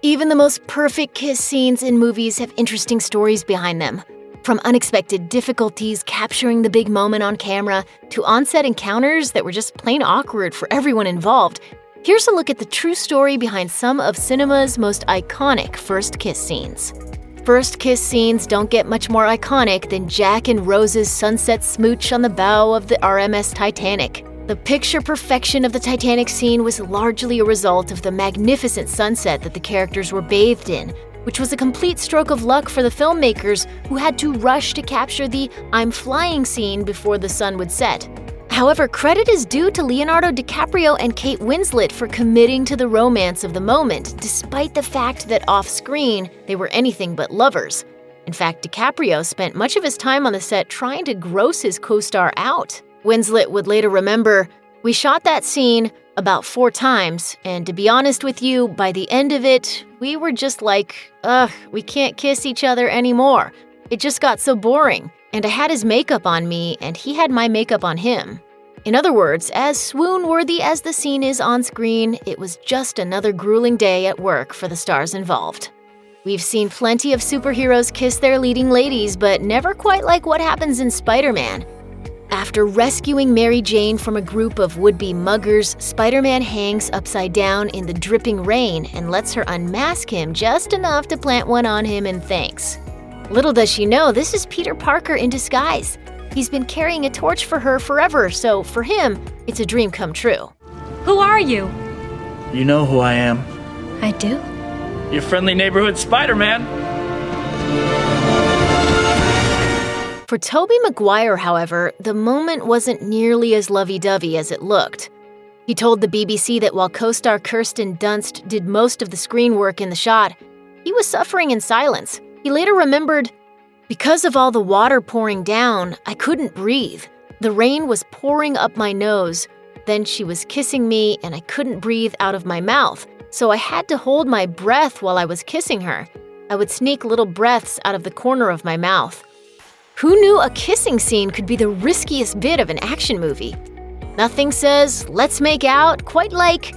Even the most perfect kiss scenes in movies have interesting stories behind them. From unexpected difficulties capturing the big moment on camera to on-set encounters that were just plain awkward for everyone involved, here's a look at the true story behind some of cinema's most iconic first kiss scenes. First kiss scenes don't get much more iconic than Jack and Rose's sunset smooch on the bow of the RMS Titanic. The picture perfection of the Titanic scene was largely a result of the magnificent sunset that the characters were bathed in, which was a complete stroke of luck for the filmmakers who had to rush to capture the "I'm flying" scene before the sun would set. However, credit is due to Leonardo DiCaprio and Kate Winslet for committing to the romance of the moment, despite the fact that off-screen, they were anything but lovers. In fact, DiCaprio spent much of his time on the set trying to gross his co-star out. Winslet would later remember, "We shot that scene about 4 times, and to be honest with you, by the end of it, we were just like, we can't kiss each other anymore. It just got so boring, and I had his makeup on me, and he had my makeup on him." In other words, as swoon-worthy as the scene is on screen, it was just another grueling day at work for the stars involved. We've seen plenty of superheroes kiss their leading ladies, but never quite like what happens in Spider-Man. After rescuing Mary Jane from a group of would-be muggers, Spider-Man hangs upside down in the dripping rain and lets her unmask him just enough to plant one on him in thanks. Little does she know, this is Peter Parker in disguise. He's been carrying a torch for her forever, so for him, it's a dream come true. Who are you? You know who I am. I do? Your friendly neighborhood Spider-Man. For Tobey Maguire, however, the moment wasn't nearly as lovey-dovey as it looked. He told the BBC that while co-star Kirsten Dunst did most of the screen work in the shot, he was suffering in silence. He later remembered, "Because of all the water pouring down, I couldn't breathe. The rain was pouring up my nose. Then she was kissing me and I couldn't breathe out of my mouth, so I had to hold my breath while I was kissing her. I would sneak little breaths out of the corner of my mouth." Who knew a kissing scene could be the riskiest bit of an action movie? Nothing says, "let's make out," quite like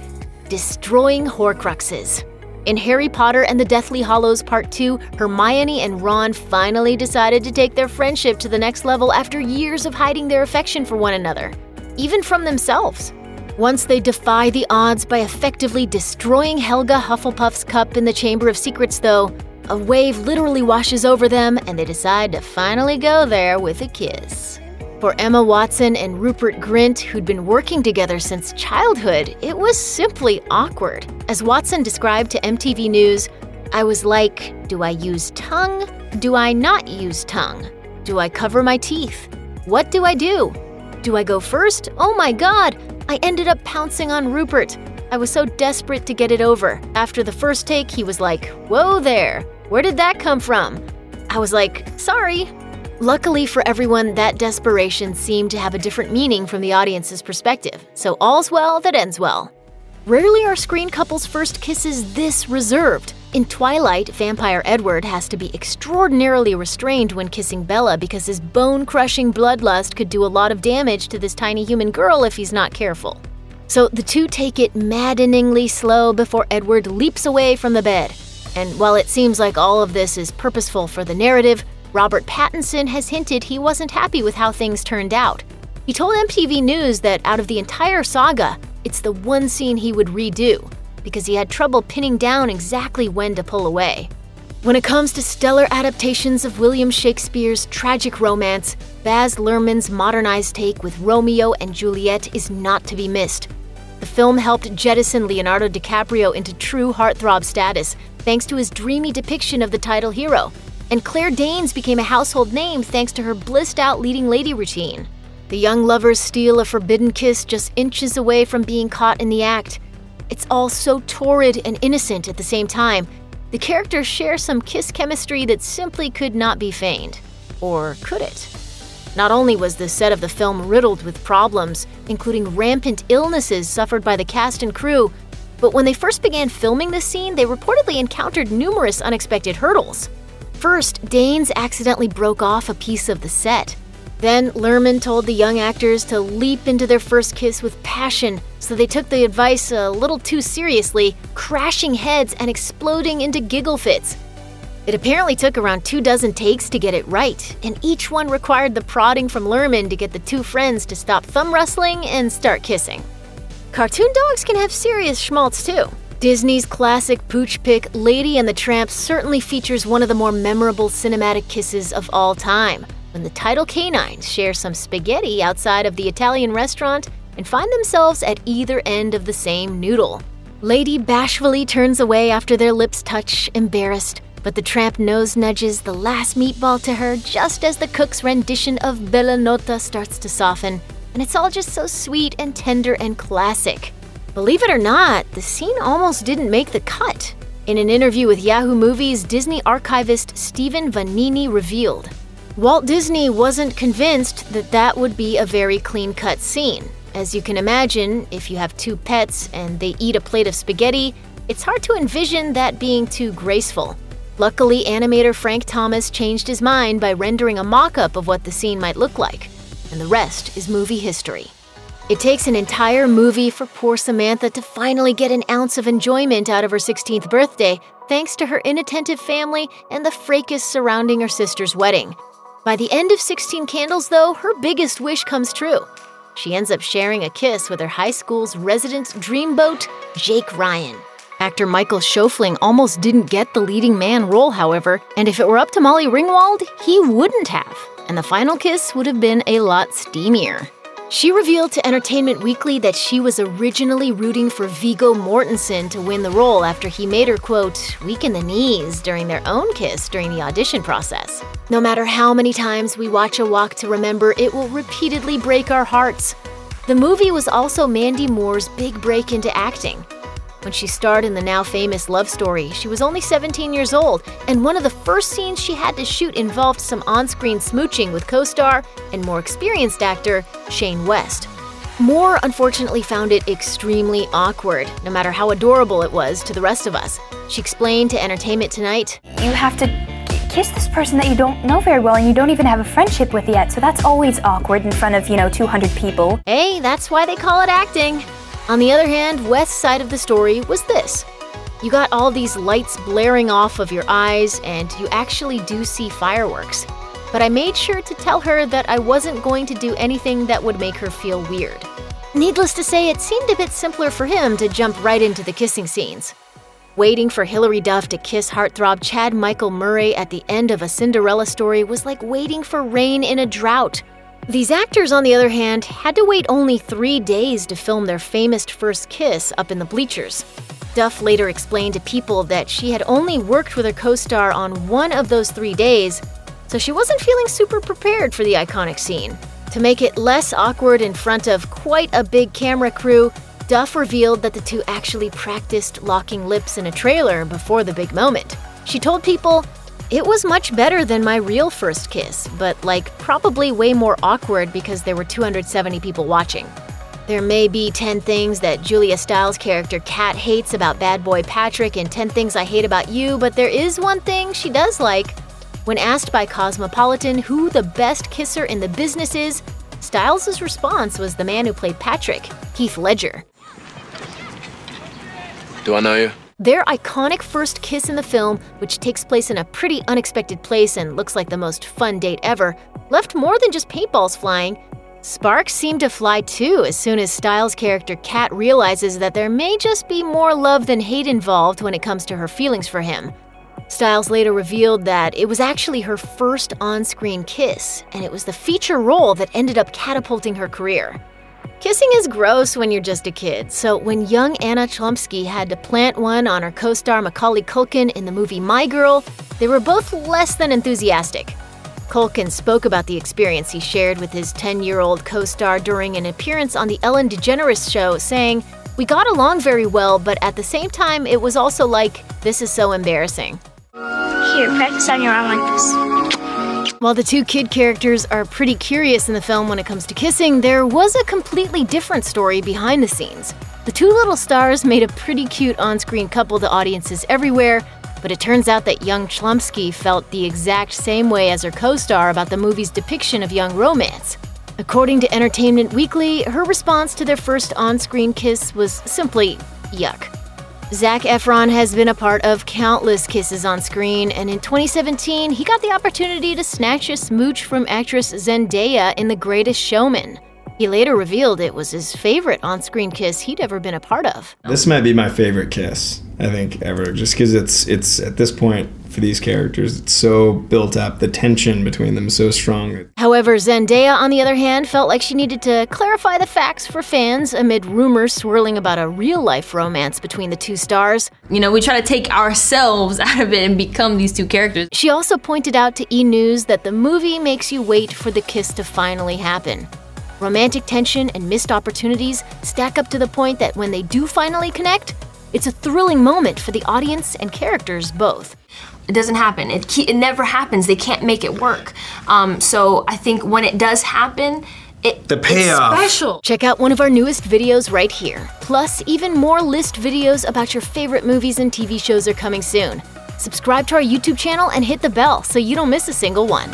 destroying Horcruxes. In Harry Potter and the Deathly Hallows Part 2, Hermione and Ron finally decided to take their friendship to the next level after years of hiding their affection for one another, even from themselves. Once they defy the odds by effectively destroying Helga Hufflepuff's cup in the Chamber of Secrets, though, a wave literally washes over them and they decide to finally go there with a kiss. For Emma Watson and Rupert Grint, who'd been working together since childhood, it was simply awkward. As Watson described to MTV News, "I was like, do I use tongue? Do I not use tongue? Do I cover my teeth? What do I do? Do I go first? Oh my God! I ended up pouncing on Rupert. I was so desperate to get it over. After the first take, he was like, 'Whoa there, where did that come from?' I was like, 'Sorry.'" Luckily for everyone, that desperation seemed to have a different meaning from the audience's perspective, so all's well that ends well. Rarely are screen couples' first kisses this reserved. In Twilight, vampire Edward has to be extraordinarily restrained when kissing Bella because his bone-crushing bloodlust could do a lot of damage to this tiny human girl if he's not careful. So the two take it maddeningly slow before Edward leaps away from the bed. And while it seems like all of this is purposeful for the narrative, Robert Pattinson has hinted he wasn't happy with how things turned out. He told MTV News that out of the entire saga, it's the one scene he would redo, because he had trouble pinning down exactly when to pull away. When it comes to stellar adaptations of William Shakespeare's tragic romance, Baz Luhrmann's modernized take with Romeo and Juliet is not to be missed. The film helped jettison Leonardo DiCaprio into true heartthrob status, thanks to his dreamy depiction of the title hero. And Claire Danes became a household name thanks to her blissed-out leading lady routine. The young lovers steal a forbidden kiss just inches away from being caught in the act. It's all so torrid and innocent at the same time. The characters share some kiss chemistry that simply could not be feigned. Or could it? Not only was the set of the film riddled with problems, including rampant illnesses suffered by the cast and crew, but when they first began filming this scene, they reportedly encountered numerous unexpected hurdles. First, Danes accidentally broke off a piece of the set. Then Lerman told the young actors to leap into their first kiss with passion, so they took the advice a little too seriously, crashing heads and exploding into giggle fits. It apparently took around 24 takes to get it right, and each one required the prodding from Lerman to get the two friends to stop thumb wrestling and start kissing. Cartoon dogs can have serious schmaltz too. Disney's classic pooch pick Lady and the Tramp certainly features one of the more memorable cinematic kisses of all time, when the title canines share some spaghetti outside of the Italian restaurant and find themselves at either end of the same noodle. Lady bashfully turns away after their lips touch, embarrassed, but the Tramp nose nudges the last meatball to her just as the cook's rendition of Bella Nota starts to soften, and it's all just so sweet and tender and classic. Believe it or not, the scene almost didn't make the cut. In an interview with Yahoo Movies, Disney archivist Stephen Vanini revealed, Walt Disney wasn't convinced that that would be a very clean-cut scene. As you can imagine, if you have two pets and they eat a plate of spaghetti, it's hard to envision that being too graceful. Luckily, animator Frank Thomas changed his mind by rendering a mock-up of what the scene might look like, and the rest is movie history. It takes an entire movie for poor Samantha to finally get an ounce of enjoyment out of her 16th birthday, thanks to her inattentive family and the fracas surrounding her sister's wedding. By the end of 16 Candles, though, her biggest wish comes true. She ends up sharing a kiss with her high school's resident dreamboat, Jake Ryan. Actor Michael Schofling almost didn't get the leading man role, however, and if it were up to Molly Ringwald, he wouldn't have, and the final kiss would have been a lot steamier. She revealed to Entertainment Weekly that she was originally rooting for Viggo Mortensen to win the role after he made her, quote, weaken the knees during their own kiss during the audition process. No matter how many times we watch A Walk to Remember, it will repeatedly break our hearts. The movie was also Mandy Moore's big break into acting. When she starred in the now famous Love Story, she was only 17 years old, and one of the first scenes she had to shoot involved some on-screen smooching with co-star and more experienced actor Shane West. Moore unfortunately found it extremely awkward, no matter how adorable it was to the rest of us. She explained to Entertainment Tonight, "You have to kiss this person that you don't know very well and you don't even have a friendship with yet, so that's always awkward in front of, 200 people." Hey, that's why they call it acting. On the other hand, West's side of the story was this. You got all these lights blaring off of your eyes, and you actually do see fireworks. But I made sure to tell her that I wasn't going to do anything that would make her feel weird. Needless to say, it seemed a bit simpler for him to jump right into the kissing scenes. Waiting for Hilary Duff to kiss heartthrob Chad Michael Murray at the end of A Cinderella Story was like waiting for rain in a drought. These actors, on the other hand, had to wait only 3 days to film their famous first kiss up in the bleachers. Duff later explained to People that she had only worked with her co-star on one of those 3 days, so she wasn't feeling super prepared for the iconic scene. To make it less awkward in front of quite a big camera crew, Duff revealed that the two actually practiced locking lips in a trailer before the big moment. She told People, "It was much better than my real first kiss, but probably way more awkward because there were 270 people watching. There may be 10 things that Julia Stiles' character Kat hates about bad boy Patrick and 10 things I hate about you, but there is one thing she does like." When asked by Cosmopolitan who the best kisser in the business is, Stiles' response was the man who played Patrick, Heath Ledger. Do I know you? Their iconic first kiss in the film, which takes place in a pretty unexpected place and looks like the most fun date ever, left more than just paintballs flying. Sparks seem to fly too as soon as Stiles' character Kat realizes that there may just be more love than hate involved when it comes to her feelings for him. Stiles later revealed that it was actually her first on-screen kiss, and it was the feature role that ended up catapulting her career. Kissing is gross when you're just a kid, so when young Anna Chlumsky had to plant one on her co-star Macaulay Culkin in the movie My Girl, they were both less than enthusiastic. Culkin spoke about the experience he shared with his 10-year-old co-star during an appearance on The Ellen DeGeneres Show, saying, "We got along very well, but at the same time, it was also like, this is so embarrassing." Here, practice on your arm like this. While the two kid characters are pretty curious in the film when it comes to kissing, there was a completely different story behind the scenes. The two little stars made a pretty cute on-screen couple to audiences everywhere, But it turns out that young Chlumsky felt the exact same way as her co-star about the movie's depiction of young romance. According to Entertainment Weekly, her response to their first on-screen kiss was simply yuck. Zac Efron has been a part of countless kisses on screen, and in 2017, he got the opportunity to snatch a smooch from actress Zendaya in The Greatest Showman. He later revealed it was his favorite on-screen kiss he'd ever been a part of. This might be my favorite kiss, I think, ever, just because it's at this point, for these characters, it's so built up, the tension between them is so strong. However, Zendaya, on the other hand, felt like she needed to clarify the facts for fans amid rumors swirling about a real-life romance between the two stars. You know, we try to take ourselves out of it and become these two characters. She also pointed out to E! News that the movie makes you wait for the kiss to finally happen. Romantic tension and missed opportunities stack up to the point that when they do finally connect, it's a thrilling moment for the audience and characters both. It doesn't happen. It never happens. They can't make it work. So I think when it does happen, the payoff. It's special. Check out one of our newest videos right here. Plus, even more list videos about your favorite movies and TV shows are coming soon. Subscribe to our YouTube channel and hit the bell so you don't miss a single one.